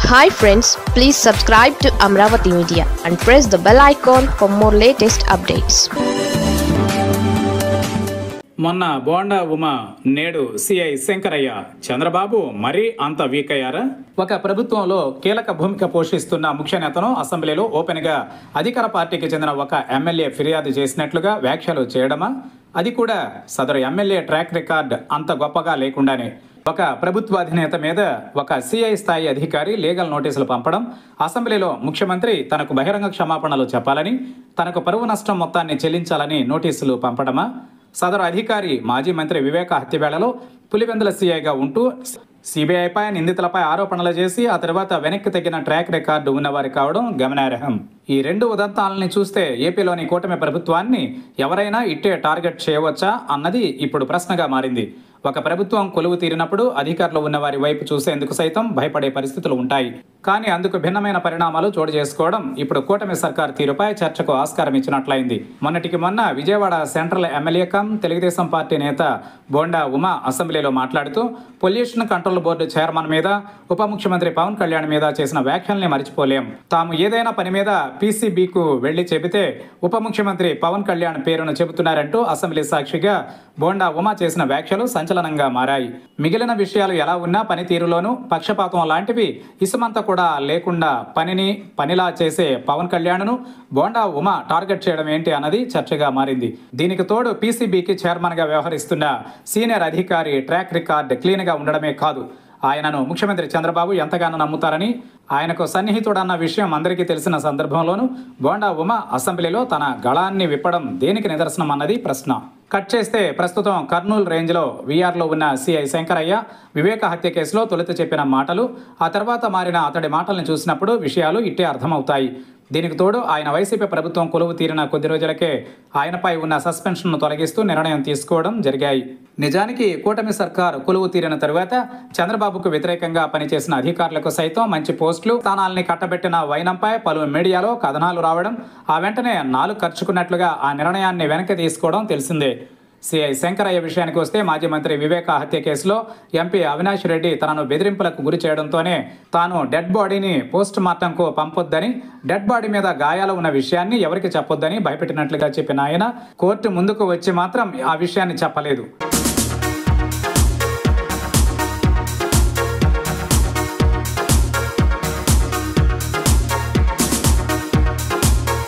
Hi friends, please subscribe to Amravati Media and press the bell icon for more latest updates. మొన్న బోండా ఉమా నేడు CI Shankaraiah Chandrababu మరీ అంత week అయ్యారా? ఒక ప్రభుత్వంలో కీలక భూమిక పోషిస్తున్న ముఖ్య నేతను అసెంబ్లీలో ఓపెన్గా అధికార పార్టీకి చెందిన ఒక ఎమ్మెల్యే ఫిర్యాదు చేసినట్లుగా వ్యాఖ్యలు చేయడమా? అది కూడా సదరు ఎమ్మెల్యే ట్రాక్ రికార్డ్ అంత గొప్పగా లేకుండానే ఒక ప్రభుత్వ అధినేత మీద ఒక సిఐ స్థాయి అధికారి లీగల్ నోటీసులు పంపడం, అసెంబ్లీలో ముఖ్యమంత్రి తనకు బహిరంగ క్షమాపణలు చెప్పాలని, తనకు పరువు నష్టం మొత్తాన్ని చెల్లించాలని నోటీసులు పంపడమా? సదరు అధికారి మాజీ మంత్రి వివేక హత్య వేళలో పులివెందుల సిఐగా ఉంటూ సిబిఐపై నిందితులపై ఆరోపణలు చేసి ఆ తర్వాత వెనక్కి తగ్గిన ట్రాక్ రికార్డు ఉన్నవారు కావడం గమనార్హం. ఈ రెండు ఉదంతాలని చూస్తే ఏపీలోని కూటమి ప్రభుత్వాన్ని ఎవరైనా ఇట్టే టార్గెట్ చేయవచ్చా అన్నది ఇప్పుడు ప్రశ్నగా మారింది. ఒక ప్రభుత్వం కొలువు తీరినప్పుడు అధికారులు ఉన్నవారి వైపు చూసేందుకు సైతం భయపడే పరిస్థితులు ఉంటాయి. కానీ అందుకు భిన్నమైన పరిణామాలు చోటు చేసుకోవడం ఇప్పుడు కూటమి సర్కార్ తీరుపై చర్చకు ఆస్కారం ఇచ్చినట్లయింది. మొన్నటికి మొన్న Vijayawada central MLA come Telugu Desam party నేత బోండా ఉమా అసెంబ్లీలో మాట్లాడుతూ పొల్యూషన్ కంట్రోల్ బోర్డు చైర్మన్ మీద, ఉప ముఖ్యమంత్రి పవన్ కళ్యాణ్ మీద చేసిన వ్యాఖ్యల్ని మరిచిపోలేం. తాము ఏదైనా పని మీద పీసీబీకు వెళ్లి చెబితే ఉప ముఖ్యమంత్రి పవన్ కళ్యాణ్ పేరును చెబుతున్నారంటూ అసెంబ్లీ సాక్షిగా బోండా ఉమా చేసిన వ్యాఖ్యలు సంచలనంగా మారాయి. మిగిలిన విషయాలు ఎలా ఉన్నా పనితీరులోనూ పక్షపాతం లాంటివి ఇసుమంతా కూడా లేకుండా పనిని పనిలా చేసే పవన్ కళ్యాణ్ను బోండా ఉమా టార్గెట్ చేయడం ఏంటి అన్నది చర్చగా మారింది. దీనికి తోడు పీసీబీకి చైర్మన్ గా వ్యవహరిస్తున్న సీనియర్ అధికారి ట్రాక్ రికార్డ్ క్లీన్ గా ఉండడమే కాదు, ఆయనను ముఖ్యమంత్రి చంద్రబాబు ఎంతగానో నమ్ముతారని, ఆయనకు సన్నిహితుడన్న విషయం అందరికీ తెలిసిన సందర్భంలోనూ బోండా ఉమా అసెంబ్లీలో తన గళాన్ని విప్పడం దేనికి నిదర్శనం అన్నది ప్రశ్న. కట్ చేస్తే ప్రస్తుతం కర్నూలు రేంజ్లో వీఆర్లో ఉన్న సిఐ శంకరయ్య వివేక హత్య కేసులో తొలుత చెప్పిన మాటలు, ఆ తర్వాత మారిన అతడి మాటల్ని చూసినప్పుడు విషయాలు ఇట్టే అర్థమవుతాయి. దీనికి తోడు ఆయన వైసీపీ ప్రభుత్వం కొలువు తీరిన కొద్ది రోజులకే ఆయనపై ఉన్న సస్పెన్షన్ను తొలగిస్తూ నిర్ణయం తీసుకోవడం జరిగాయి. నిజానికి కూటమి సర్కార్ కొలువు తీరిన తరువాత చంద్రబాబుకు వ్యతిరేకంగా పనిచేసిన అధికారులకు సైతం మంచి పోస్టులు, స్థానాల్ని కట్టబెట్టిన వైనంపై పలు మీడియాలో కథనాలు రావడం, ఆ వెంటనే నాలుగు ఖర్చుకున్నట్లుగా ఆ నిర్ణయాన్ని వెనక్కి తీసుకోవడం తెలిసిందే. సిఐ శంకరయ్య విషయానికి వస్తే మాజీ మంత్రి వివేక హత్య కేసులో ఎంపీ అవినాష్ రెడ్డి తనను బెదిరింపులకు గురి చేయడంతోనే తాను డెడ్ బాడీని పోస్ట్ మార్టంకు పంపొద్దని, డెడ్ బాడీ మీద గాయాలు ఉన్న విషయాన్ని ఎవరికి చెప్పొద్దని భయపెట్టినట్లుగా చెప్పిన ఆయన కోర్టు ముందుకు వచ్చి మాత్రం ఆ విషయాన్ని చెప్పలేదు.